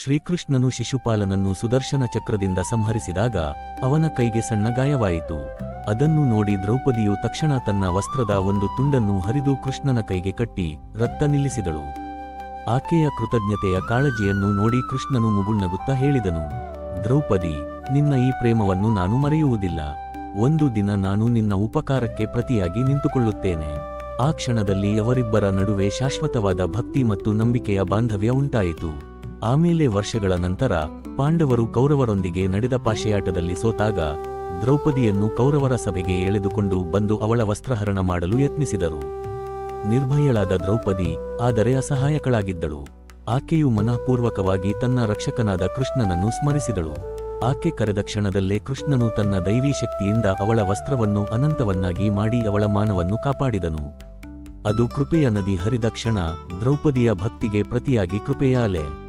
ಶ್ರೀಕೃಷ್ಣನು ಶಿಶುಪಾಲನನ್ನು ಸುದರ್ಶನ ಚಕ್ರದಿಂದ ಸಂಹರಿಸಿದಾಗ ಅವನ ಕೈಗೆ ಸಣ್ಣ ಗಾಯವಾಯಿತು. ಅದನ್ನು ನೋಡಿ ದ್ರೌಪದಿಯು ತಕ್ಷಣ ತನ್ನ ವಸ್ತ್ರದ ಒಂದು ತುಂಡನ್ನು ಹರಿದು ಕೃಷ್ಣನ ಕೈಗೆ ಕಟ್ಟಿ ರಕ್ತ ನಿಲ್ಲಿಸಿದಳು. ಆಕೆಯ ಕೃತಜ್ಞತೆಯ ಕಾಳಜಿಯನ್ನು ನೋಡಿ ಕೃಷ್ಣನು ಮುಗುಳ್ನಗುತ್ತಾ ಹೇಳಿದನು, ದ್ರೌಪದಿ, ನಿನ್ನ ಈ ಪ್ರೇಮವನ್ನು ನಾನು ಮರೆಯುವುದಿಲ್ಲ. ಒಂದು ದಿನ ನಾನು ನಿನ್ನ ಉಪಕಾರಕ್ಕೆ ಪ್ರತಿಯಾಗಿ ನಿಂತುಕೊಳ್ಳುತ್ತೇನೆ. ಆ ಕ್ಷಣದಲ್ಲಿ ಅವರಿಬ್ಬರ ನಡುವೆ ಶಾಶ್ವತವಾದ ಭಕ್ತಿ ಮತ್ತು ನಂಬಿಕೆಯ ಬಾಂಧವ್ಯ ಉಂಟಾಯಿತು. ಆಮೇಲೆ ವರ್ಷಗಳ ನಂತರ ಪಾಂಡವರು ಕೌರವರೊಂದಿಗೆ ನಡೆದ ಪಾಶೆಯಾಟದಲ್ಲಿ ಸೋತಾಗ ದ್ರೌಪದಿಯನ್ನು ಕೌರವರ ಸಭೆಗೆ ಎಳೆದುಕೊಂಡು ಬಂದು ಅವಳ ವಸ್ತ್ರಹರಣ ಮಾಡಲು ಯತ್ನಿಸಿದರು. ನಿರ್ಭಯಳಾದ ದ್ರೌಪದಿ ಆದರೆ ಅಸಹಾಯಕಳಾಗಿದ್ದಳು. ಆಕೆಯು ಮನಃಪೂರ್ವಕವಾಗಿ ತನ್ನ ರಕ್ಷಕನಾದ ಕೃಷ್ಣನನ್ನು ಸ್ಮರಿಸಿದಳು. ಆಕೆ ಕರೆದ ಕ್ಷಣದಲ್ಲೇ ಕೃಷ್ಣನು ತನ್ನ ದೈವೀ ಶಕ್ತಿಯಿಂದ ಅವಳ ವಸ್ತ್ರವನ್ನು ಅನಂತವನ್ನಾಗಿ ಮಾಡಿ ಅವಳ ಮಾನವನ್ನು ಕಾಪಾಡಿದನು. ಅದು ಕೃಪೆಯ ನದಿ ಹರಿದ ಕ್ಷಣ ದ್ರೌಪದಿಯ ಭಕ್ತಿಗೆ ಪ್ರತಿಯಾಗಿ ಕೃಪೆಯ ಅಲೆ.